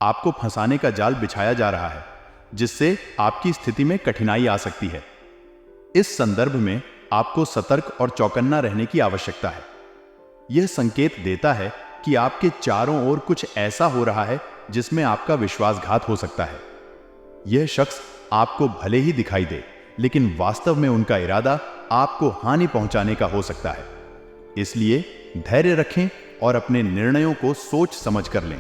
आपको फंसाने का जाल बिछाया जा रहा है, जिससे आपकी स्थिति में कठिनाई आ सकती है। इस संदर्भ में आपको सतर्क और चौकन्ना रहने की आवश्यकता है। यह संकेत देता है कि आपके चारों ओर कुछ ऐसा हो रहा है जिसमें आपका विश्वासघात हो सकता है। यह शख्स आपको भले ही दिखाई दे, लेकिन वास्तव में उनका इरादा आपको हानि पहुंचाने का हो सकता है। इसलिए धैर्य रखें और अपने निर्णयों को सोच समझ कर लें।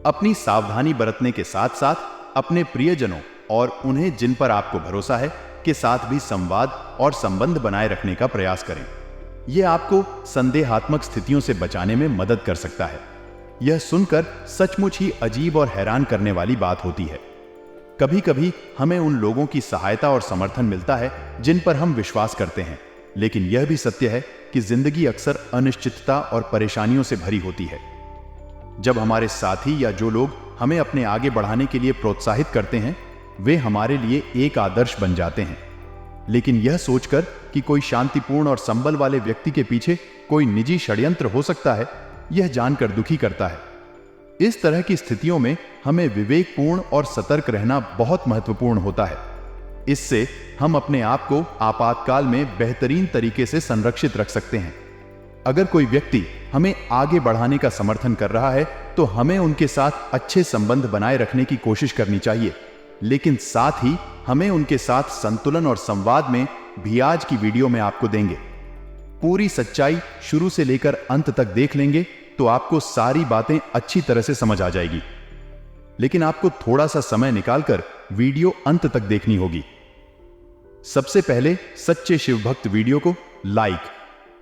अपनी सावधानी बरतने के साथ साथ अपने प्रियजनों और उन्हें जिन पर आपको भरोसा है के साथ भी संवाद और संबंध बनाए रखने का प्रयास करें। यह आपको संदेहात्मक स्थितियों से बचाने में मदद कर सकता है। यह सुनकर सचमुच ही अजीब और हैरान करने वाली बात होती है। कभी कभी हमें उन लोगों की सहायता और समर्थन मिलता है जिन पर हम विश्वास करते हैं, लेकिन यह भी सत्य है कि जिंदगी अक्सर अनिश्चितता और परेशानियों से भरी होती है। जब हमारे साथी या जो लोग हमें अपने आगे बढ़ाने के लिए प्रोत्साहित करते हैं, वे हमारे लिए एक आदर्श बन जाते हैं। लेकिन यह सोचकर कि कोई शांतिपूर्ण और संबल वाले व्यक्ति के पीछे कोई निजी षड्यंत्र हो सकता है, यह जानकर दुखी करता है। इस तरह की स्थितियों में हमें विवेकपूर्ण और सतर्क रहना बहुत महत्वपूर्ण होता है। इससे हम अपने आप को आपातकाल में बेहतरीन तरीके से संरक्षित रख सकते हैं। अगर कोई व्यक्ति हमें आगे बढ़ाने का समर्थन कर रहा है, तो हमें उनके साथ अच्छे संबंध बनाए रखने की कोशिश करनी चाहिए, लेकिन साथ ही हमें उनके साथ संतुलन और संवाद में भी आज की वीडियो में आपको देंगे। पूरी सच्चाई शुरू से लेकर अंत तक देख लेंगे तो आपको सारी बातें अच्छी तरह से समझ आ जाएगी। लेकिन आपको थोड़ा सा समय निकालकर वीडियो अंत तक देखनी होगी। सबसे पहले सच्चे शिव भक्त वीडियो को लाइक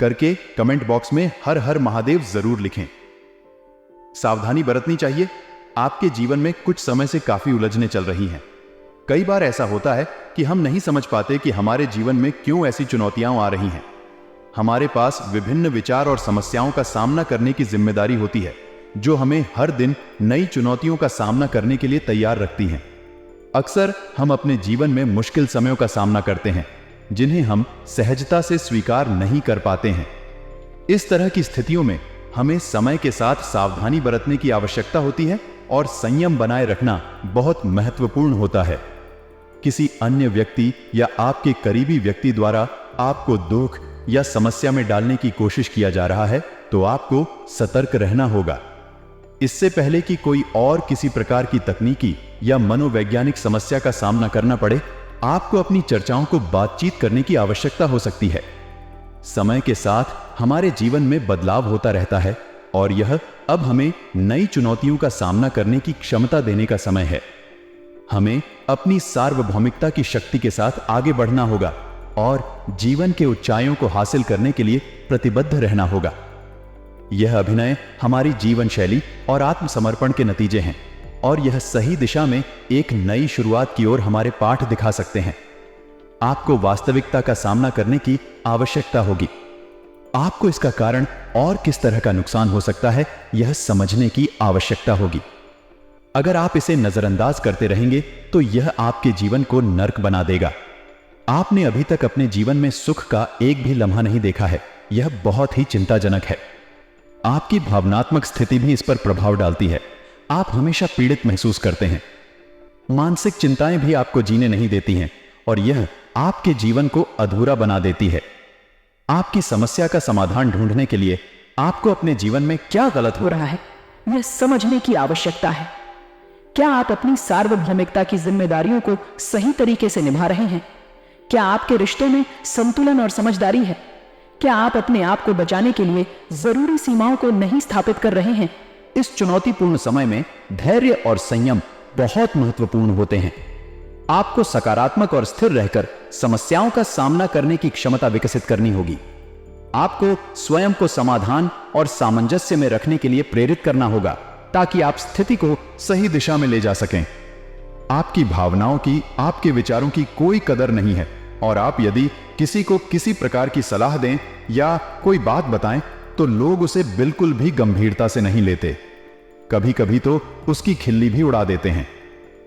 करके कमेंट बॉक्स में हर हर महादेव जरूर लिखें। सावधानी बरतनी चाहिए। आपके जीवन में कुछ समय से काफी उलझनें चल रही हैं। कई बार ऐसा होता है कि हम नहीं समझ पाते कि हमारे जीवन में क्यों ऐसी चुनौतियां आ रही हैं। हमारे पास विभिन्न विचार और समस्याओं का सामना करने की जिम्मेदारी होती है, जो हमें हर दिन नई चुनौतियों का सामना करने के लिए तैयार रखती हैं। अक्सर हम अपने जीवन में मुश्किल समयों का सामना करते हैं, जिन्हें हम सहजता से स्वीकार नहीं कर पाते हैं। इस तरह की स्थितियों में हमें समय के साथ सावधानी बरतने की आवश्यकता होती है और संयम बनाए रखना बहुत महत्वपूर्ण होता है। किसी अन्य व्यक्ति या आपके करीबी व्यक्ति द्वारा आपको दुख या समस्या में डालने की कोशिश किया जा रहा है, तो आपको सतर्क रहना होगा। इससे पहले कि कोई और किसी प्रकार की तकनीकी या मनोवैज्ञानिक समस्या का सामना करना पड़े, आपको अपनी चर्चाओं को बातचीत करने की आवश्यकता हो सकती है। समय के साथ हमारे जीवन में बदलाव होता रहता है और यह अब हमें नई चुनौतियों का सामना करने की क्षमता देने का समय है। हमें अपनी सार्वभौमिकता की शक्ति के साथ आगे बढ़ना होगा और जीवन के ऊंचाइयों को हासिल करने के लिए प्रतिबद्ध रहना होगा। यह अभिनय हमारी जीवन शैली और आत्मसमर्पण के नतीजे हैं और यह सही दिशा में एक नई शुरुआत की ओर हमारे पाठ दिखा सकते हैं। आपको वास्तविकता का सामना करने की आवश्यकता होगी। आपको इसका कारण और किस तरह का नुकसान हो सकता है, यह समझने की आवश्यकता होगी। अगर आप इसे नजरअंदाज करते रहेंगे तो यह आपके जीवन को नर्क बना देगा। आपने अभी तक अपने जीवन में सुख का एक भी लम्हा नहीं देखा है। यह बहुत ही चिंताजनक है। आपकी भावनात्मक स्थिति भी इस पर प्रभाव डालती है। आप हमेशा पीड़ित महसूस करते हैं। मानसिक चिंताएं भी आपको जीने नहीं देती हैं और यह आपके जीवन को अधूरा बना देती है। आपकी समस्या का समाधान ढूंढने के लिए आपको अपने जीवन में क्या गलत हो रहा है, यह समझने की आवश्यकता है। क्या आप अपनी सार्वभौमिकता की जिम्मेदारियों को सही तरीके से निभा रहे हैं? क्या आपके रिश्तों में संतुलन और समझदारी है? क्या आप अपने आप को बचाने के लिए जरूरी सीमाओं को नहीं स्थापित कर रहे हैं? इस चुनौतीपूर्ण समय में धैर्य और संयम बहुत महत्वपूर्ण होते हैं। आपको सकारात्मक और स्थिर रहकर समस्याओं का सामना करने की क्षमता विकसित करनी होगी। आपको स्वयं को समाधान और सामंजस्य में रखने के लिए प्रेरित करना होगा, ताकि आप स्थिति को सही दिशा में ले जा सकें। आपकी भावनाओं की, आपके विचारों की कोई कदर नहीं है और आप यदि किसी को किसी प्रकार की सलाह दें या कोई बात बताएं तो लोग उसे बिल्कुल भी गंभीरता से नहीं लेते। कभी कभी तो उसकी खिल्ली भी उड़ा देते हैं।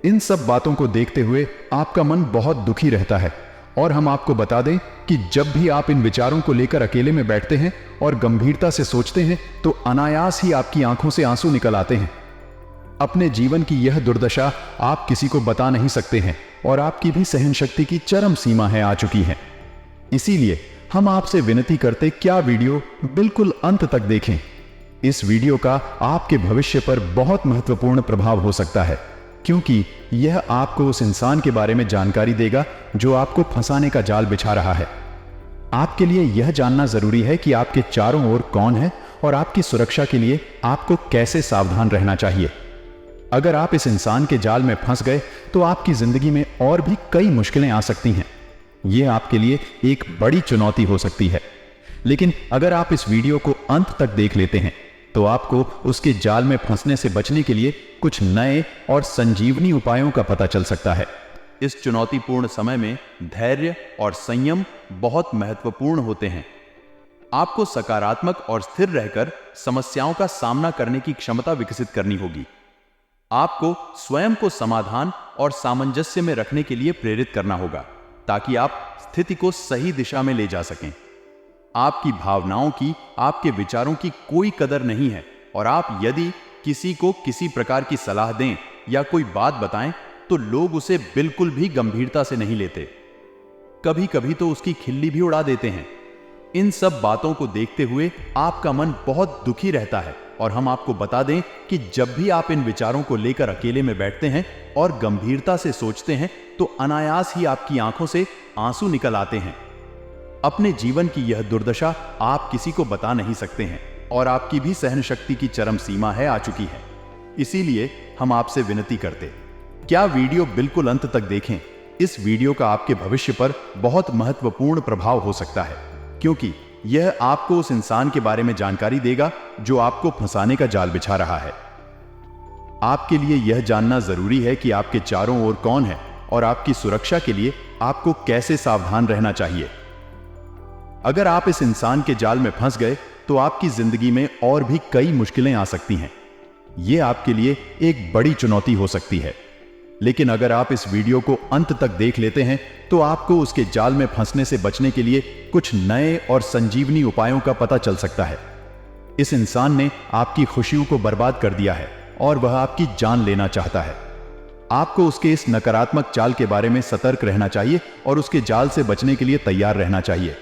इन सब बातों को देखते हुए आपका मन बहुत दुखी रहता है और हम आपको बता दें कि जब भी आप इन विचारों को लेकर अकेले में बैठते हैं और गंभीरता से सोचते हैं तो अनायास ही आपकी आंखों से आंसू निकल आते हैं। अपने जीवन की यह दुर्दशा आप किसी को बता नहीं सकते हैं और आपकी भी सहन शक्ति की चरम सीमा है आ चुकी है। इसीलिए हम आपसे विनती करते क्या वीडियो बिल्कुल अंत तक देखें। इस वीडियो का आपके भविष्य पर बहुत महत्वपूर्ण प्रभाव हो सकता है, क्योंकि यह आपको उस इंसान के बारे में जानकारी देगा जो आपको फंसाने का जाल बिछा रहा है। आपके लिए यह जानना जरूरी है कि आपके चारों ओर कौन है और आपकी सुरक्षा के लिए आपको कैसे सावधान रहना चाहिए। अगर आप इस इंसान के जाल में फंस गए तो आपकी जिंदगी में और भी कई मुश्किलें आ सकती हैं। यह आपके लिए एक बड़ी चुनौती हो सकती है। लेकिन अगर आप इस वीडियो को अंत तक देख लेते हैं तो आपको उसके जाल में फंसने से बचने के लिए कुछ नए और संजीवनी उपायों का पता चल सकता है। इस चुनौतीपूर्ण समय में धैर्य और संयम बहुत महत्वपूर्ण होते हैं। आपको सकारात्मक और स्थिर रहकर समस्याओं का सामना करने की क्षमता विकसित करनी होगी। आपको स्वयं को समाधान और सामंजस्य में रखने के लिए प्रेरित करना होगा ताकि आप स्थिति को सही दिशा में ले जा सकें। आपकी भावनाओं की, आपके विचारों की कोई कदर नहीं है और आप यदि किसी को किसी प्रकार की सलाह दें या कोई बात बताएं तो लोग उसे बिल्कुल भी गंभीरता से नहीं लेते। कभी कभी तो उसकी खिल्ली भी उड़ा देते हैं। इन सब बातों को देखते हुए आपका मन बहुत दुखी रहता है और हम आपको बता दें कि जब भी आप इन विचारों को लेकर अकेले में बैठते हैं और गंभीरता से सोचते हैं तो अनायास ही आपकी आंखों से आंसू निकल आते हैं। अपने जीवन की यह दुर्दशा आप किसी को बता नहीं सकते हैं और आपकी भी सहन शक्ति की चरम सीमा है आ चुकी है। इसीलिए हम आपसे विनती करते क्या वीडियो बिल्कुल अंत तक देखें। इस वीडियो का आपके भविष्य पर बहुत महत्वपूर्ण प्रभाव हो सकता है, क्योंकि यह आपको उस इंसान के बारे में जानकारी देगा जो आपको फंसाने का जाल बिछा रहा है। आपके लिए यह जानना जरूरी है कि आपके चारों ओर कौन है और आपकी सुरक्षा के लिए आपको कैसे सावधान रहना चाहिए। अगर आप इस इंसान के जाल में फंस गए तो आपकी जिंदगी में और भी कई मुश्किलें आ सकती हैं। यह आपके लिए एक बड़ी चुनौती हो सकती है। लेकिन अगर आप इस वीडियो को अंत तक देख लेते हैं तो आपको उसके जाल में फंसने से बचने के लिए कुछ नए और संजीवनी उपायों का पता चल सकता है। इस इंसान ने आपकी खुशियों को बर्बाद कर दिया है और वह आपकी जान लेना चाहता है। आपको उसके इस नकारात्मक चाल के बारे में सतर्क रहना चाहिए और उसके जाल से बचने के लिए तैयार रहना चाहिए।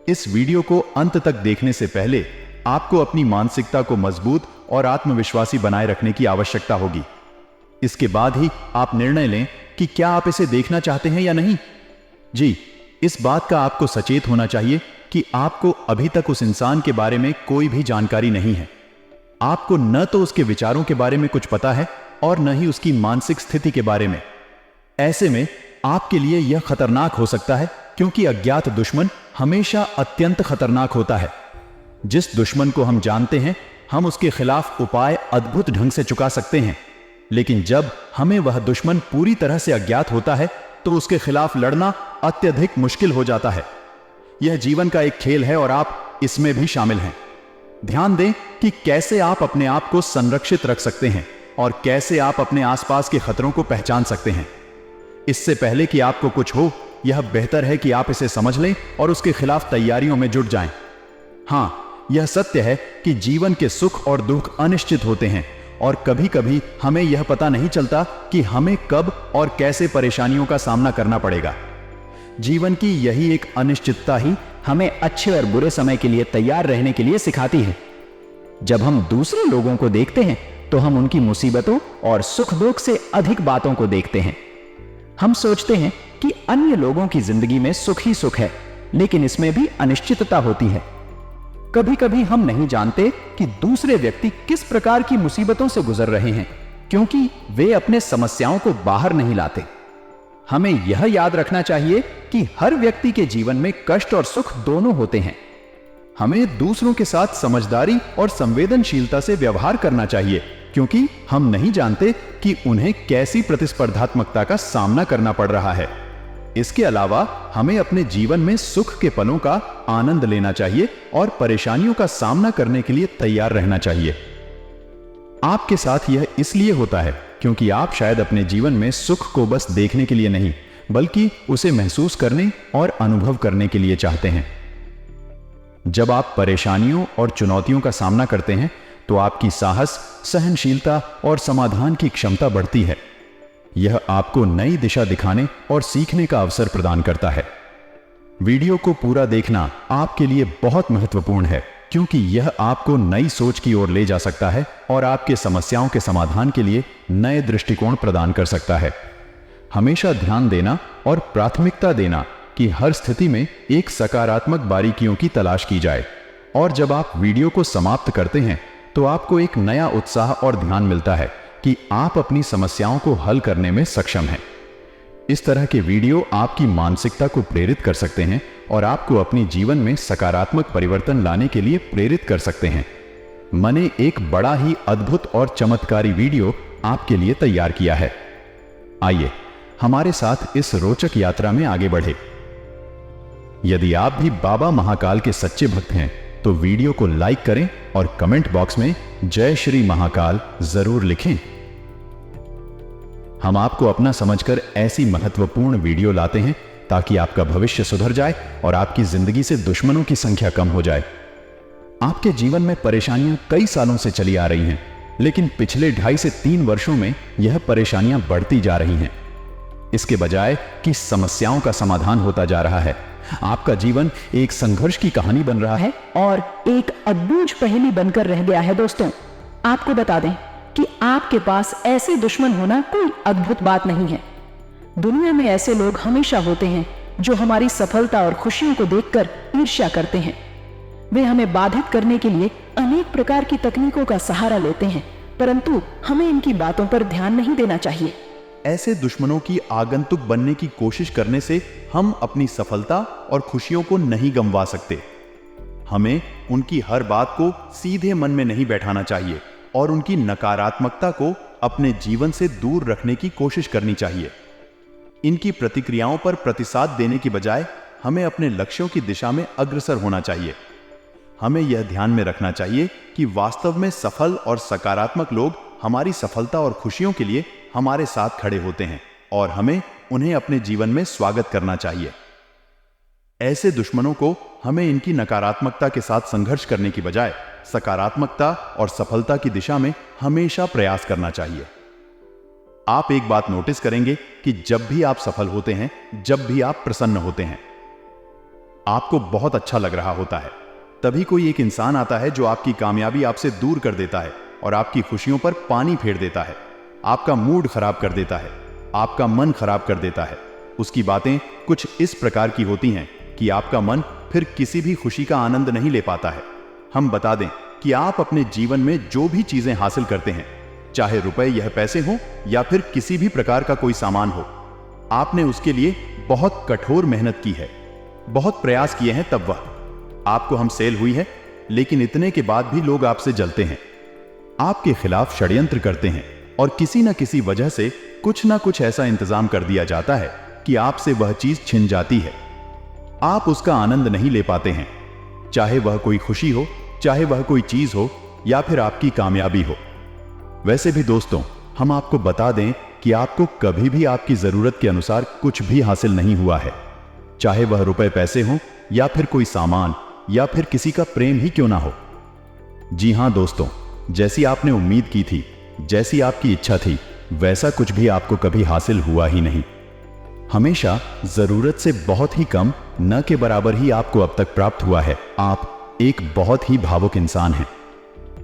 इस वीडियो को अंत तक देखने से पहले आपको अपनी मानसिकता को मजबूत और आत्मविश्वासी बनाए रखने की आवश्यकता होगी। इसके बाद ही आप निर्णय लें कि क्या आप इसे देखना चाहते हैं या नहीं। जी, इस बात का आपको सचेत होना चाहिए कि आपको अभी तक उस इंसान के बारे में कोई भी जानकारी नहीं है। आपको न तो उसके विचारों के बारे में कुछ पता है और न ही उसकी मानसिक स्थिति के बारे में। ऐसे में आपके लिए यह खतरनाक हो सकता है, क्योंकि अज्ञात दुश्मन हमेशा अत्यंत खतरनाक होता है। जिस दुश्मन को हम जानते हैं, हम उसके खिलाफ उपाय अद्भुत ढंग से चुका सकते हैं, लेकिन जब हमें वह दुश्मन पूरी तरह से अज्ञात होता है तो उसके खिलाफ लड़ना अत्यधिक मुश्किल हो जाता है। यह जीवन का एक खेल है और आप इसमें भी शामिल हैं। ध्यान दें कि कैसे आप अपने आप को संरक्षित रख सकते हैं और कैसे आप अपने आसपास के खतरों को पहचान सकते हैं। इससे पहले कि आपको कुछ हो, यह बेहतर है कि आप इसे समझ लें और उसके खिलाफ तैयारियों में जुट जाएं। हां, यह सत्य है कि जीवन के सुख और दुख अनिश्चित होते हैं और कभी कभी हमें यह पता नहीं चलता कि हमें कब और कैसे परेशानियों का सामना करना पड़ेगा। जीवन की यही एक अनिश्चितता ही हमें अच्छे और बुरे समय के लिए तैयार रहने के लिए सिखाती है। जब हम दूसरे लोगों को देखते हैं तो हम उनकी मुसीबतों और सुख दुख से अधिक बातों को देखते हैं। हम सोचते हैं कि अन्य लोगों की जिंदगी में सुख ही सुख है, लेकिन इसमें भी अनिश्चितता होती है। कभी कभी हम नहीं जानते कि दूसरे व्यक्ति किस प्रकार की मुसीबतों से गुजर रहे हैं, क्योंकि वे अपने समस्याओं को बाहर नहीं लाते। हमें यह याद रखना चाहिए कि हर व्यक्ति के जीवन में कष्ट और सुख दोनों होते हैं। हमें दूसरों के साथ समझदारी और संवेदनशीलता से व्यवहार करना चाहिए, क्योंकि हम नहीं जानते कि उन्हें कैसी प्रतिस्पर्धात्मकता का सामना करना पड़ रहा है। इसके अलावा हमें अपने जीवन में सुख के पलों का आनंद लेना चाहिए और परेशानियों का सामना करने के लिए तैयार रहना चाहिए। आपके साथ यह इसलिए होता है क्योंकि आप शायद अपने जीवन में सुख को बस देखने के लिए नहीं, बल्कि उसे महसूस करने और अनुभव करने के लिए चाहते हैं। जब आप परेशानियों और चुनौतियों का सामना करते हैं तो आपकी साहस सहनशीलता और समाधान की क्षमता बढ़ती है। यह आपको नई दिशा दिखाने और सीखने का अवसर प्रदान करता है। वीडियो को पूरा देखना आपके लिए बहुत महत्वपूर्ण है, क्योंकि यह आपको नई सोच की ओर ले जा सकता है और आपके समस्याओं के समाधान के लिए नए दृष्टिकोण प्रदान कर सकता है। हमेशा ध्यान देना और प्राथमिकता देना कि हर स्थिति में एक सकारात्मक बारीकियों की तलाश की जाए, और जब आप वीडियो को समाप्त करते हैं तो आपको एक नया उत्साह और ध्यान मिलता है कि आप अपनी समस्याओं को हल करने में सक्षम हैं। इस तरह के वीडियो आपकी मानसिकता को प्रेरित कर सकते हैं और आपको अपने जीवन में सकारात्मक परिवर्तन लाने के लिए प्रेरित कर सकते हैं। मैंने एक बड़ा ही अद्भुत और चमत्कारी वीडियो आपके लिए तैयार किया है। आइए हमारे साथ इस रोचक यात्रा में आगे बढ़े। यदि आप भी बाबा महाकाल के सच्चे भक्त हैं तो वीडियो को लाइक करें और कमेंट बॉक्स में जय श्री महाकाल जरूर लिखें। हम आपको अपना समझकर ऐसी महत्वपूर्ण वीडियो लाते हैं ताकि आपका भविष्य सुधर जाए और आपकी जिंदगी से दुश्मनों की संख्या कम हो जाए। आपके जीवन में परेशानियां कई सालों से चली आ रही हैं, लेकिन पिछले 2.5 से 3 वर्षों में यह परेशानियां बढ़ती जा रही हैं। इसके बजाय कि समस्याओं का समाधान होता जा रहा है, आपका जीवन एक संघर्ष की कहानी बन रहा है और एक अबूझ पहेली बनकर रह गया है। दोस्तों, आपको बता दें कि आपके पास ऐसे दुश्मन होना कोई अद्भुत बात नहीं है। दुनिया में ऐसे लोग हमेशा होते हैं जो हमारी सफलता और खुशियों को देखकर ईर्ष्या करते हैं। वे हमें बाधित करने के लिए अनेक प्रकार की तकनीकों का सहारा लेते हैं, परंतु हमें इनकी बातों पर ध्यान नहीं देना चाहिए। ऐसे दुश्मनों की आगंतुक बनने की कोशिश करने से हम अपनी सफलता और खुशियों को नहीं गंवा सकते। हमें उनकी हर बात को सीधे मन में नहीं बैठाना चाहिए और उनकी नकारात्मकता को अपने जीवन से दूर रखने की कोशिश करनी चाहिए। इनकी प्रतिक्रियाओं पर प्रतिसाद देने की बजाय हमें अपने लक्ष्यों की दिशा में अग्रसर होना चाहिए। हमें यह ध्यान में रखना चाहिए कि वास्तव में सफल और सकारात्मक लोग हमारी सफलता और खुशियों के लिए हमारे साथ खड़े होते हैं और हमें उन्हें अपने जीवन में स्वागत करना चाहिए। ऐसे दुश्मनों को हमें इनकी नकारात्मकता के साथ संघर्ष करने की बजाय सकारात्मकता और सफलता की दिशा में हमेशा प्रयास करना चाहिए। आप एक बात नोटिस करेंगे कि जब भी आप सफल होते हैं, जब भी आप प्रसन्न होते हैं, आपको बहुत अच्छा लग रहा होता है। तभी कोई एक इंसान आता है जो आपकी कामयाबी आपसे दूर कर देता है और आपकी खुशियों पर पानी फेर देता है, आपका मूड खराब कर देता है, आपका मन खराब कर देता है। उसकी बातें कुछ इस प्रकार की होती हैं कि आपका मन फिर किसी भी खुशी का आनंद नहीं ले पाता है। हम बता दें कि आप अपने जीवन में जो भी चीजें हासिल करते हैं, चाहे रुपए या पैसे हो या फिर किसी भी प्रकार का कोई सामान हो, आपने उसके लिए बहुत कठोर मेहनत की है, बहुत प्रयास किए हैं, तब वह आपको हम सेल हुई है। लेकिन इतने के बाद भी लोग आपसे जलते हैं, आपके खिलाफ षड्यंत्र करते हैं और किसी न किसी वजह से कुछ ना कुछ ऐसा इंतजाम कर दिया जाता है कि आपसे वह चीज छिन जाती है। आप उसका आनंद नहीं ले पाते हैं, चाहे वह कोई खुशी हो, चाहे वह कोई चीज हो या फिर आपकी कामयाबी हो। वैसे भी दोस्तों, हम आपको बता दें कि आपको कभी भी आपकी जरूरत के अनुसार कुछ भी हासिल नहीं हुआ है, चाहे वह रुपए पैसे हो या फिर कोई सामान या फिर किसी का प्रेम ही क्यों ना हो। जी हां दोस्तों, जैसी आपने उम्मीद की थी, जैसी आपकी इच्छा थी, वैसा कुछ भी आपको कभी हासिल हुआ ही नहीं। हमेशा जरूरत से बहुत ही कम, न के बराबर ही आपको अब तक प्राप्त हुआ है। आप एक बहुत ही भावुक इंसान हैं।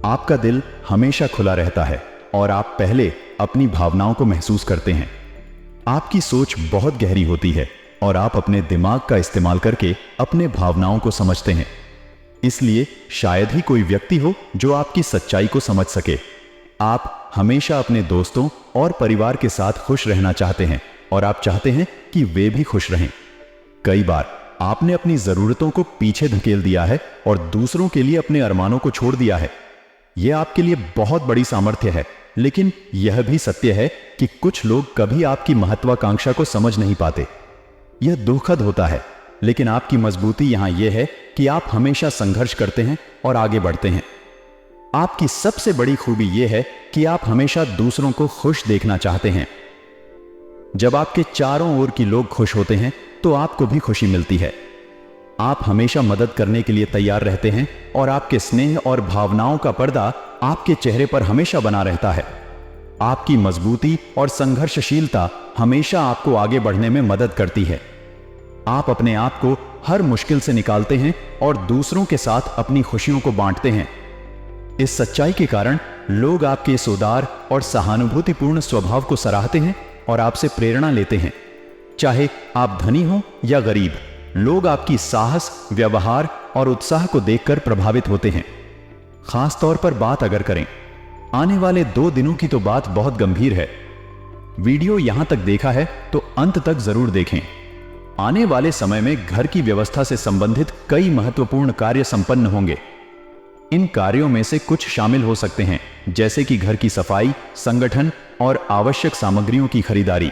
आपका दिल हमेशा खुला रहता है और आप पहले अपनी भावनाओं को महसूस करते हैं। आपकी सोच बहुत गहरी होती है और आप अपने दिमाग का इस्तेमाल करके अपने भावनाओं को समझते हैं। इसलिए शायद ही कोई व्यक्ति हो जो आपकी सच्चाई को समझ सके। आप हमेशा अपने दोस्तों और परिवार के साथ खुश रहना चाहते हैं और आप चाहते हैं कि वे भी खुश रहें। कई बार आपने अपनी जरूरतों को पीछे धकेल दिया है और दूसरों के लिए अपने अरमानों को छोड़ दिया है। यह आपके लिए बहुत बड़ी सामर्थ्य है, लेकिन यह भी सत्य है कि कुछ लोग कभी आपकी महत्वाकांक्षा को समझ नहीं पाते। यह दुखद होता है, लेकिन आपकी मजबूती यहां यह है कि आप हमेशा संघर्ष करते हैं और आगे बढ़ते हैं। आपकी सबसे बड़ी खूबी यह है कि आप हमेशा दूसरों को खुश देखना चाहते हैं। जब आपके चारों ओर की लोग खुश होते हैं तो आपको भी खुशी मिलती है। आप हमेशा मदद करने के लिए तैयार रहते हैं और आपके स्नेह और भावनाओं का पर्दा आपके चेहरे पर हमेशा बना रहता है। आपकी मजबूती और संघर्षशीलता हमेशा आपको आगे बढ़ने में मदद करती है। आप अपने आप को हर मुश्किल से निकालते हैं और दूसरों के साथ अपनी खुशियों को बांटते हैं। इस सच्चाई के कारण लोग आपके इस उदार और सहानुभूतिपूर्ण स्वभाव को सराहते हैं और आपसे प्रेरणा लेते हैं। चाहे आप धनी हो या गरीब, लोग आपकी साहस, व्यवहार और उत्साह को देखकर प्रभावित होते हैं। खास तौर पर बात अगर करें आने वाले 2 दिनों की, तो बात बहुत गंभीर है। वीडियो यहां तक देखा है तो अंत तक जरूर देखें। आने वाले समय में घर की व्यवस्था से संबंधित कई महत्वपूर्ण कार्य संपन्न होंगे। इन कार्यों में से कुछ शामिल हो सकते हैं, जैसे कि घर की सफाई, संगठन और आवश्यक सामग्रियों की खरीदारी।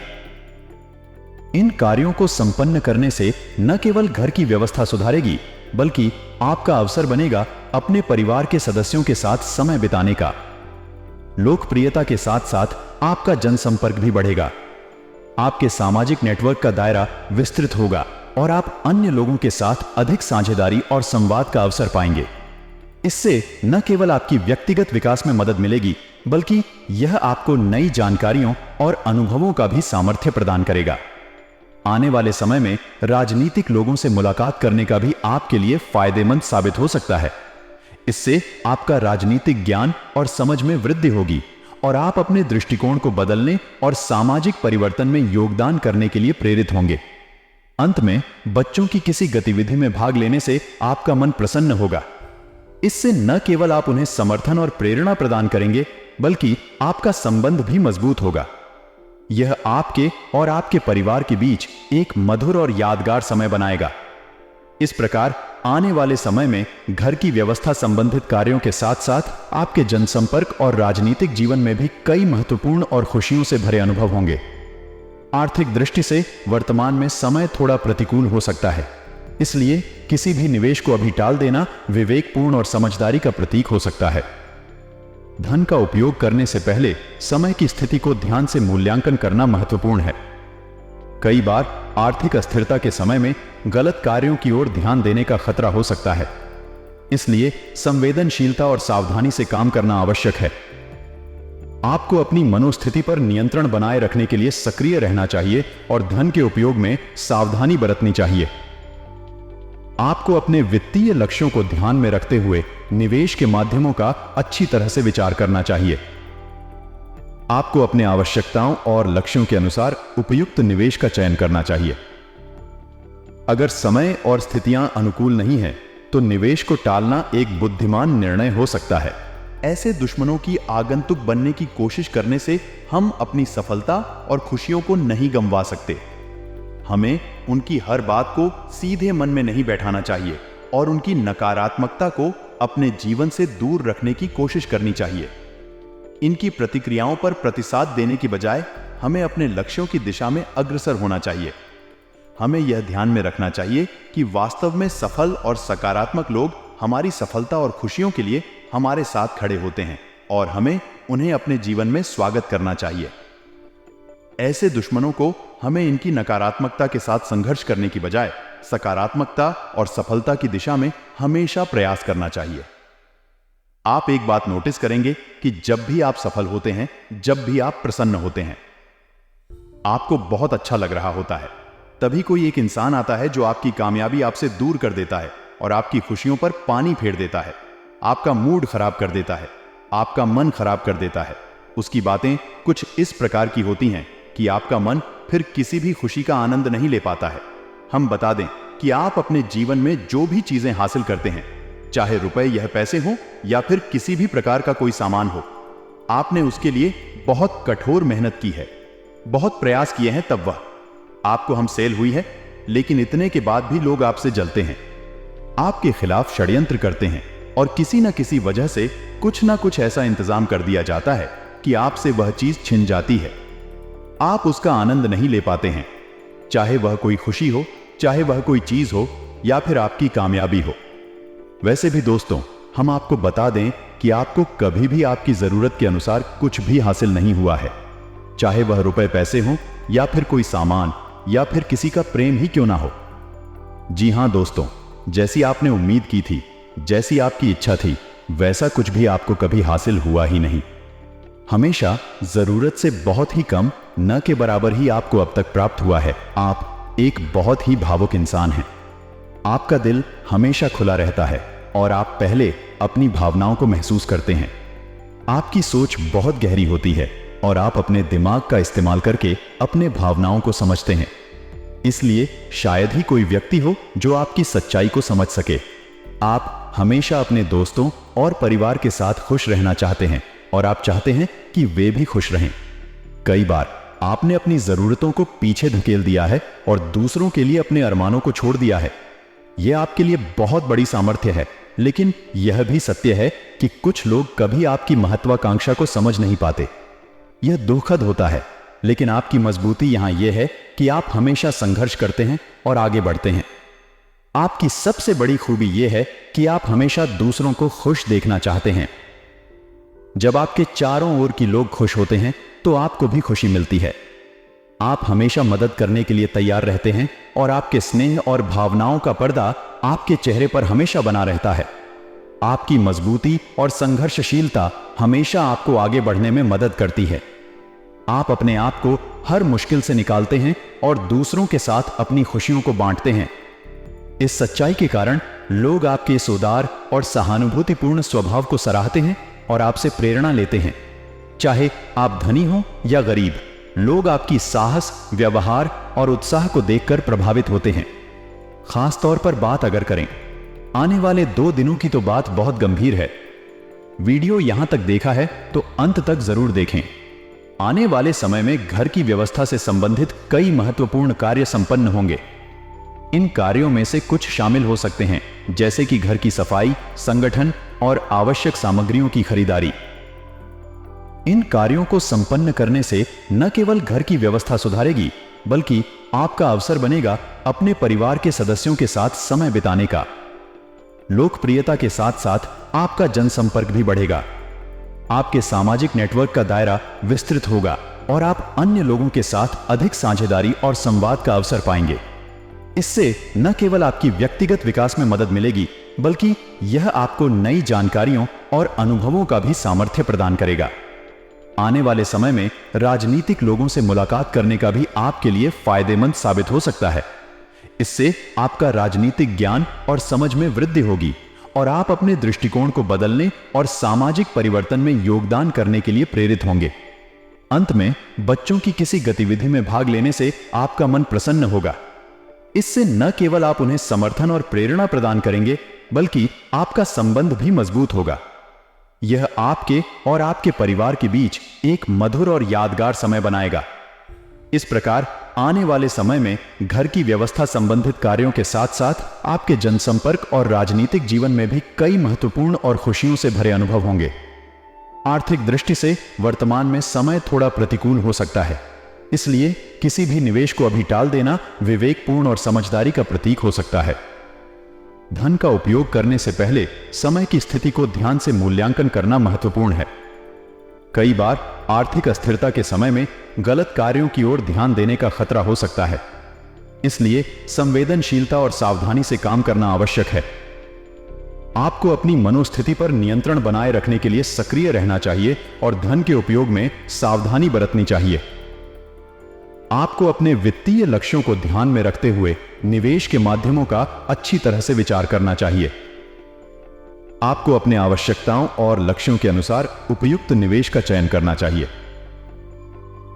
इन कार्यों को संपन्न करने से न केवल घर की व्यवस्था सुधारेगी, बल्कि आपका अवसर बनेगा अपने परिवार के सदस्यों के साथ समय बिताने का। लोकप्रियता के साथ साथ आपका जनसंपर्क भी बढ़ेगा। आपके सामाजिक नेटवर्क का दायरा विस्तृत होगा और आप अन्य लोगों के साथ अधिक साझेदारी और संवाद का अवसर पाएंगे। इससे न केवल आपकी व्यक्तिगत विकास में मदद मिलेगी, बल्कि यह आपको नई जानकारियों और अनुभवों का भी सामर्थ्य प्रदान करेगा। आने वाले समय में राजनीतिक लोगों से मुलाकात करने का भी आपके लिए फायदेमंद साबित हो सकता है। इससे आपका राजनीतिक ज्ञान और समझ में वृद्धि होगी और आप अपने दृष्टिकोण को बदलने और सामाजिक परिवर्तन में योगदान करने के लिए प्रेरित होंगे। अंत में बच्चों की किसी गतिविधि में भाग लेने से आपका मन प्रसन्न होगा। इससे न केवल आप उन्हें समर्थन और प्रेरणा प्रदान करेंगे, बल्कि आपका संबंध भी मजबूत होगा। यह आपके और आपके परिवार के बीच एक मधुर और यादगार समय बनाएगा। इस प्रकार आने वाले समय में घर की व्यवस्था संबंधित कार्यों के साथ साथ आपके जनसंपर्क और राजनीतिक जीवन में भी कई महत्वपूर्ण और खुशियों से भरे अनुभव होंगे। आर्थिक दृष्टि से वर्तमान में समय थोड़ा प्रतिकूल हो सकता है, इसलिए किसी भी निवेश को अभी टाल देना विवेकपूर्ण और समझदारी का प्रतीक हो सकता है। धन का उपयोग करने से पहले समय की स्थिति को ध्यान से मूल्यांकन करना महत्वपूर्ण है। कई बार आर्थिक अस्थिरता के समय में गलत कार्यों की ओर ध्यान देने का खतरा हो सकता है, इसलिए संवेदनशीलता और सावधानी से काम करना आवश्यक है। आपको अपनी मनोस्थिति पर नियंत्रण बनाए रखने के लिए सक्रिय रहना चाहिए और धन के उपयोग में सावधानी बरतनी चाहिए। आपको अपने वित्तीय लक्ष्यों को ध्यान में रखते हुए निवेश के माध्यमों का अच्छी तरह से विचार करना चाहिए। आपको अपने आवश्यकताओं और लक्ष्यों के अनुसार उपयुक्त निवेश का चयन करना चाहिए। अगर समय और स्थितियां अनुकूल नहीं है, तो निवेश को टालना एक बुद्धिमान निर्णय हो सकता है। ऐसे दुश्मनों की आगंतुक बनने की कोशिश करने से हम अपनी सफलता और खुशियों को नहीं गंवा सकते। हमें उनकी हर बात को सीधे मन में नहीं बैठाना चाहिए और उनकी नकारात्मकता को अपने जीवन से दूर रखने की कोशिश करनी चाहिए। इनकी प्रतिक्रियाओं पर प्रतिसाद देने की बजाय हमें अपने लक्ष्यों की दिशा में अग्रसर होना चाहिए। हमें यह ध्यान में रखना चाहिए कि वास्तव में सफल और सकारात्मक लोग हमारी सफलता और खुशियों के लिए हमारे साथ खड़े होते हैं और हमें उन्हें अपने जीवन में स्वागत करना चाहिए। ऐसे दुश्मनों को हमें इनकी नकारात्मकता के साथ संघर्ष करने की बजाय सकारात्मकता और सफलता की दिशा में हमेशा प्रयास करना चाहिए। आप एक बात नोटिस करेंगे कि जब भी आप सफल होते हैं, जब भी आप प्रसन्न होते हैं, आपको बहुत अच्छा लग रहा होता है। तभी कोई एक इंसान आता है जो आपकी कामयाबी आपसे दूर कर देता है और आपकी खुशियों पर पानी फेर देता है, आपका मूड खराब कर देता है, आपका मन खराब कर देता है। उसकी बातें कुछ इस प्रकार की होती हैं कि आपका मन फिर किसी भी खुशी का आनंद नहीं ले पाता है। हम बता दें कि आप अपने जीवन में जो भी चीजें हासिल करते हैं, चाहे रुपए यह पैसे हो या फिर किसी भी प्रकार का कोई सामान हो, आपने उसके लिए बहुत कठोर मेहनत की है, बहुत प्रयास किए हैं, तब वह आपको हम सेल हुई है। लेकिन इतने के बाद भी लोग आपसे जलते हैं, आपके खिलाफ षड्यंत्र करते हैं और किसी न किसी वजह से कुछ ना कुछ ऐसा इंतजाम कर दिया जाता है कि आपसे वह चीज छिन जाती है। आप उसका आनंद नहीं ले पाते हैं, चाहे वह कोई खुशी हो, चाहे वह कोई चीज हो या फिर आपकी कामयाबी हो। वैसे भी दोस्तों, हम आपको बता दें कि आपको कभी भी आपकी जरूरत के अनुसार कुछ भी हासिल नहीं हुआ है, चाहे वह रुपए पैसे हो या फिर कोई सामान या फिर किसी का प्रेम ही क्यों ना हो। जी हां दोस्तों, जैसी आपने उम्मीद की थी, जैसी आपकी इच्छा थी, वैसा कुछ भी आपको कभी हासिल हुआ ही नहीं। हमेशा जरूरत से बहुत ही कम, न के बराबर ही आपको अब तक प्राप्त हुआ है। आप एक बहुत ही भावुक इंसान हैं। आपका दिल हमेशा खुला रहता है और आप पहले अपनी भावनाओं को महसूस करते हैं। आपकी सोच बहुत गहरी होती है और आप अपने दिमाग का इस्तेमाल करके अपने भावनाओं को समझते हैं। इसलिए शायद ही कोई व्यक्ति हो जो आपकी सच्चाई को समझ सके। आप हमेशा अपने दोस्तों और परिवार के साथ खुश रहना चाहते हैं और आप चाहते हैं कि वे भी खुश रहें। कई बार आपने अपनी जरूरतों को पीछे धकेल दिया है और दूसरों के लिए अपने अरमानों को छोड़ दिया है। यह आपके लिए बहुत बड़ी सामर्थ्य है, लेकिन यह भी सत्य है कि कुछ लोग कभी आपकी महत्वाकांक्षा को समझ नहीं पाते। यह दुखद होता है, लेकिन आपकी मजबूती यहां यह है कि आप हमेशा संघर्ष करते हैं और आगे बढ़ते हैं। आपकी सबसे बड़ी खूबी यह है कि आप हमेशा दूसरों को खुश देखना चाहते हैं। जब आपके चारों ओर की लोग खुश होते हैं तो आपको भी खुशी मिलती है। आप हमेशा मदद करने के लिए तैयार रहते हैं और आपके स्नेह और भावनाओं का पर्दा आपके चेहरे पर हमेशा बना रहता है। आपकी मजबूती और संघर्षशीलता हमेशा आपको आगे बढ़ने में मदद करती है। आप अपने आप को हर मुश्किल से निकालते हैं और दूसरों के साथ अपनी खुशियों को बांटते हैं। इस सच्चाई के कारण लोग आपके इस उदार और सहानुभूतिपूर्ण स्वभाव को सराहते हैं और आपसे प्रेरणा लेते हैं। चाहे आप धनी हो या गरीब, लोग आपकी साहस, व्यवहार और उत्साह को देखकर प्रभावित होते हैं। खास तौर पर बात अगर करें आने वाले 2 दिनों की, तो बात बहुत गंभीर है। वीडियो यहां तक देखा है तो अंत तक जरूर देखें। आने वाले समय में घर की व्यवस्था से संबंधित कई महत्वपूर्ण कार्य संपन्न होंगे। इन कार्यों में से कुछ शामिल हो सकते हैं, जैसे कि घर की सफाई, संगठन और आवश्यक सामग्रियों की खरीदारी। इन कार्यों को संपन्न करने से न केवल घर की व्यवस्था सुधारेगी, बल्कि आपका अवसर बनेगा अपने परिवार के सदस्यों के साथ समय बिताने का। लोकप्रियता के साथ साथ आपका जनसंपर्क भी बढ़ेगा। आपके सामाजिक नेटवर्क का दायरा विस्तृत होगा और आप अन्य लोगों के साथ अधिक साझेदारी और संवाद का अवसर पाएंगे। इससे न केवल आपकी व्यक्तिगत विकास में मदद मिलेगी, बल्कि यह आपको नई जानकारियों और अनुभवों का भी सामर्थ्य प्रदान करेगा। आने वाले समय में राजनीतिक लोगों से मुलाकात करने का भी आपके लिए फायदेमंद साबित हो सकता है। इससे आपका राजनीतिक ज्ञान और समझ में वृद्धि होगी और आप अपने दृष्टिकोण को बदलने और सामाजिक परिवर्तन में योगदान करने के लिए प्रेरित होंगे। अंत में बच्चों की किसी गतिविधि में भाग लेने से आपका मन प्रसन्न होगा। इससे न केवल आप उन्हें समर्थन और प्रेरणा प्रदान करेंगे, बल्कि आपका संबंध भी मजबूत होगा। यह आपके और आपके परिवार के बीच एक मधुर और यादगार समय बनाएगा। इस प्रकार आने वाले समय में घर की व्यवस्था संबंधित कार्यों के साथ साथ आपके जनसंपर्क और राजनीतिक जीवन में भी कई महत्वपूर्ण और खुशियों से भरे अनुभव होंगे। आर्थिक दृष्टि से वर्तमान में समय थोड़ा प्रतिकूल हो सकता है, इसलिए किसी भी निवेश को अभी टाल देना विवेकपूर्ण और समझदारी का प्रतीक हो सकता है। धन का उपयोग करने से पहले समय की स्थिति को ध्यान से मूल्यांकन करना महत्वपूर्ण है। कई बार आर्थिक अस्थिरता के समय में गलत कार्यों की ओर ध्यान देने का खतरा हो सकता है, इसलिए संवेदनशीलता और सावधानी से काम करना आवश्यक है। आपको अपनी मनोस्थिति पर नियंत्रण बनाए रखने के लिए सक्रिय रहना चाहिए और धन के उपयोग में सावधानी बरतनी चाहिए। आपको अपने वित्तीय लक्ष्यों को ध्यान में रखते हुए निवेश के माध्यमों का अच्छी तरह से विचार करना चाहिए। आपको अपने आवश्यकताओं और लक्ष्यों के अनुसार उपयुक्त निवेश का चयन करना चाहिए।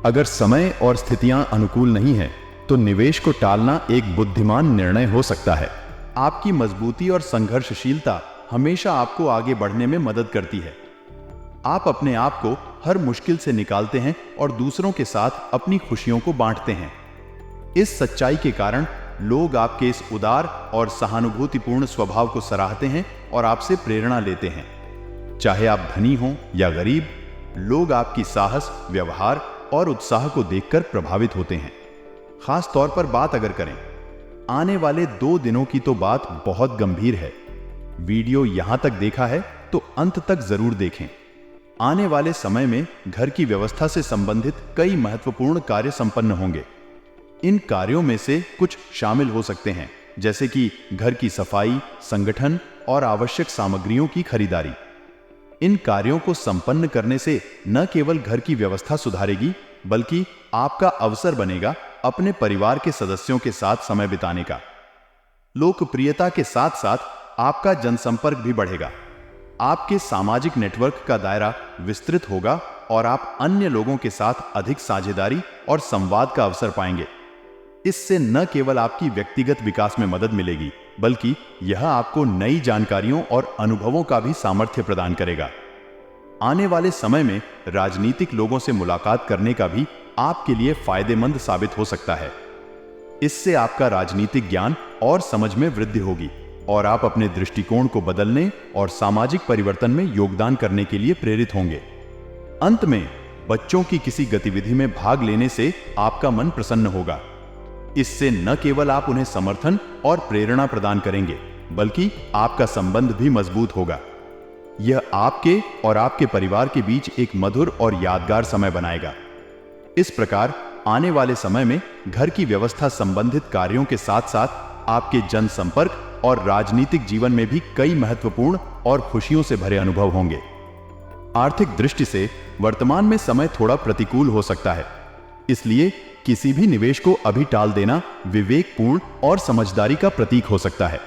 अगर समय और स्थितियां अनुकूल नहीं हैं, तो निवेश को टालना एक बुद्धिमान निर्णय हो सकता है। आपकी मजबूती और संघर्षशीलता हमेशा आपको आगे बढ़ने में मदद करती है। आप अपने आप को हर मुश्किल से निकालते हैं और दूसरों के साथ अपनी खुशियों को बांटते हैं। इस सच्चाई के कारण लोग आपके इस उदार और सहानुभूतिपूर्ण स्वभाव को सराहते हैं और आपसे प्रेरणा लेते हैं। चाहे आप धनी हो या गरीब, लोग आपकी साहस, व्यवहार और उत्साह को देखकर प्रभावित होते हैं। खास तौर पर बात अगर करें आने वाले 2 दिनों की, तो बात बहुत गंभीर है। वीडियो यहां तक देखा है तो अंत तक जरूर देखें। आने वाले समय में घर की व्यवस्था से संबंधित कई महत्वपूर्ण कार्य संपन्न होंगे। इन कार्यों में से कुछ शामिल हो सकते हैं, जैसे कि घर की सफाई, संगठन और आवश्यक सामग्रियों की खरीदारी। इन कार्यों को संपन्न करने से न केवल घर की व्यवस्था सुधारेगी, बल्कि आपका अवसर बनेगा अपने परिवार के सदस्यों के साथ समय बिताने का। लोकप्रियता के साथ साथ आपका जनसंपर्क भी बढ़ेगा। आपके सामाजिक नेटवर्क का दायरा विस्तृत होगा और आप अन्य लोगों के साथ अधिक साझेदारी और संवाद का अवसर पाएंगे। इससे न केवल आपकी व्यक्तिगत विकास में मदद मिलेगी, बल्कि यह आपको नई जानकारियों और अनुभवों का भी सामर्थ्य प्रदान करेगा। आने वाले समय में राजनीतिक लोगों से मुलाकात करने का भी आपके लिए फायदेमंद साबित हो सकता है। इससे आपका राजनीतिक ज्ञान और समझ में वृद्धि होगी और आप अपने दृष्टिकोण को बदलने और सामाजिक परिवर्तन में योगदान करने के लिए प्रेरित होंगे। अंत में बच्चों की किसी गतिविधि में भाग लेने से आपका मन प्रसन्न होगा। इससे न केवल आप उन्हें समर्थन और प्रेरणा प्रदान करेंगे, बल्कि आपका संबंध भी मजबूत होगा। यह आपके और आपके परिवार के बीच एक मधुर और यादगार समय बनाएगा। इस प्रकार आने वाले समय में घर की व्यवस्था संबंधित कार्यों के साथ साथ आपके जनसंपर्क और राजनीतिक जीवन में भी कई महत्वपूर्ण और खुशियों से भरे अनुभव होंगे। आर्थिक दृष्टि से वर्तमान में समय थोड़ा प्रतिकूल हो सकता है, इसलिए किसी भी निवेश को अभी टाल देना विवेकपूर्ण और समझदारी का प्रतीक हो सकता है।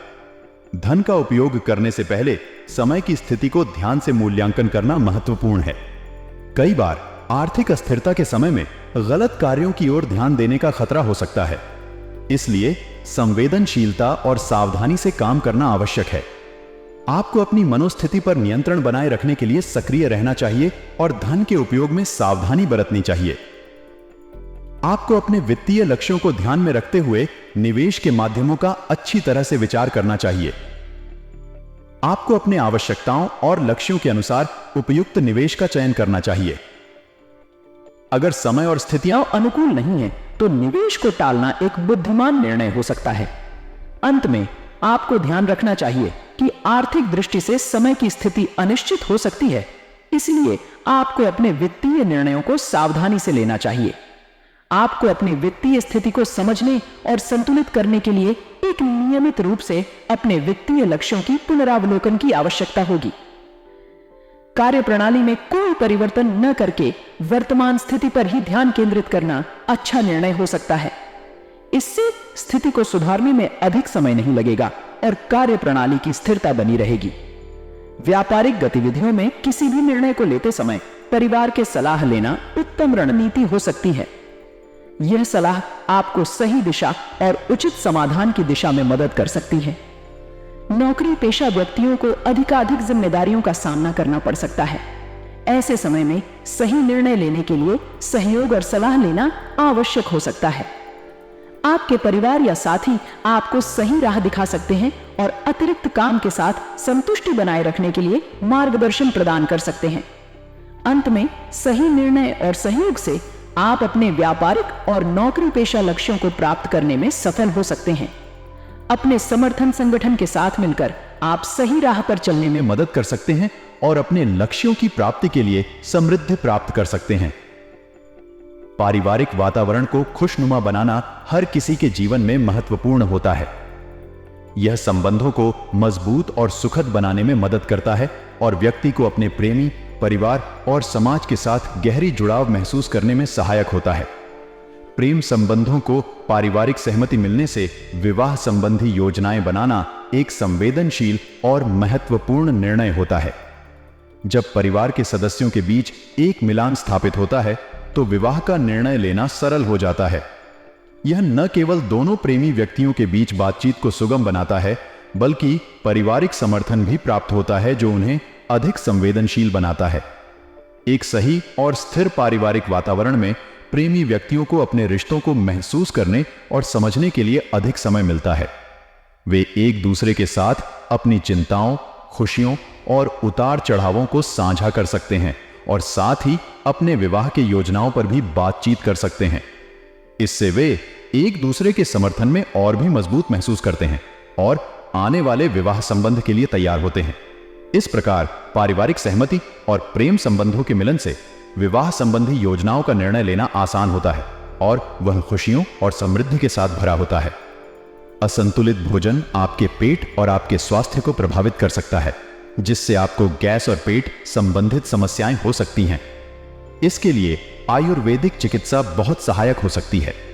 धन का उपयोग करने से पहले समय की स्थिति को ध्यान से मूल्यांकन करना महत्वपूर्ण है। कई बार आर्थिक अस्थिरता के समय में गलत कार्यों की ओर ध्यान देने का खतरा हो सकता है, इसलिए संवेदनशीलता और सावधानी से काम करना आवश्यक है। आपको अपनी मनोस्थिति पर नियंत्रण बनाए रखने के लिए सक्रिय रहना चाहिए और धन के उपयोग में सावधानी बरतनी चाहिए। आपको अपने वित्तीय लक्ष्यों को ध्यान में रखते हुए निवेश के माध्यमों का अच्छी तरह से विचार करना चाहिए। आपको अपने आवश्यकताओं और लक्ष्यों के अनुसार उपयुक्त निवेश का चयन करना चाहिए। अगर समय और स्थितियां अनुकूल नहीं है तो निवेश को टालना एक बुद्धिमान निर्णय हो सकता है। अंत में आपको ध्यान रखना चाहिए कि आर्थिक दृष्टि से समय की स्थिति अनिश्चित हो सकती है, इसलिए आपको अपने वित्तीय निर्णयों को सावधानी से लेना चाहिए। आपको अपनी वित्तीय स्थिति को समझने और संतुलित करने के लिए एक नियमित रूप से अपने वित्तीय लक्ष्यों की पुनरावलोकन की आवश्यकता होगी। कार्यप्रणाली में कोई परिवर्तन न करके वर्तमान स्थिति पर ही ध्यान केंद्रित करना अच्छा निर्णय हो सकता है। इससे स्थिति को सुधारने में अधिक समय नहीं लगेगा और कार्यप्रणाली की स्थिरता बनी रहेगी। व्यापारिक गतिविधियों में किसी भी निर्णय को लेते समय परिवार के सलाह लेना उत्तम रणनीति हो सकती है। यह सलाह आपको सही दिशा और उचित समाधान की दिशा में मदद कर सकती है। नौकरी पेशा व्यक्तियों को अधिकाधिक जिम्मेदारियों का सामना करना पड़ सकता है। ऐसे समय में सही निर्णय लेने के लिए सहयोग और सलाह लेना आवश्यक हो सकता है। आपके परिवार या साथी आपको सही राह दिखा सकते हैं और अतिरिक्त काम के साथ संतुष्टि बनाए रखने के लिए मार्गदर्शन प्रदान कर सकते हैं। अंत में सही निर्णय और सहयोग से आप अपने व्यापारिक और नौकरी पेशा लक्ष्यों को प्राप्त करने में सफल हो सकते हैं। अपने समर्थन संगठन के साथ मिलकर आप सही राह पर चलने में मदद कर सकते हैं और अपने लक्ष्यों की प्राप्ति के लिए समृद्धि प्राप्त कर सकते हैं। पारिवारिक वातावरण को खुशनुमा बनाना हर किसी के जीवन में महत्वपूर्ण होता है। यह संबंधों को मजबूत और सुखद बनाने में मदद करता है और व्यक्ति को अपने प्रेमी, परिवार और समाज के साथ गहरी जुड़ाव महसूस करने में सहायक होता है। प्रेम संबंधों को पारिवारिक सहमति मिलने से विवाह संबंधी योजनाएं बनाना एक संवेदनशील और महत्वपूर्ण निर्णय होता है। जब परिवार के सदस्यों के बीच एक मिलान स्थापित होता है तो विवाह का निर्णय लेना सरल हो जाता है। यह न केवल दोनों प्रेमी व्यक्तियों के बीच बातचीत को सुगम बनाता है, बल्कि पारिवारिक समर्थन भी प्राप्त होता है जो उन्हें अधिक संवेदनशील बनाता है। एक सही और स्थिर पारिवारिक वातावरण में प्रेमी व्यक्तियों को अपने रिश्तों को महसूस करने और समझने के लिए अधिक समय मिलता है। वे एक दूसरे के साथ अपनी चिंताओं, खुशियों और उतार चढ़ावों को साझा कर सकते हैं और साथ ही अपने विवाह की योजनाओं पर भी बातचीत कर सकते हैं। इससे वे एक दूसरे के समर्थन में और भी मजबूत महसूस करते हैं और आने वाले विवाह संबंध के लिए तैयार होते हैं। इस प्रकार पारिवारिक सहमति और प्रेम संबंधों के मिलन से विवाह संबंधी योजनाओं का निर्णय लेना आसान होता है और वह खुशियों और समृद्धि के साथ भरा होता है। असंतुलित भोजन आपके पेट और आपके स्वास्थ्य को प्रभावित कर सकता है। जिससे आपको गैस और पेट संबंधित समस्याएं हो सकती हैं। इसके लिए आयुर्वेदिक चिकित्सा बहुत सहायक हो सकती है।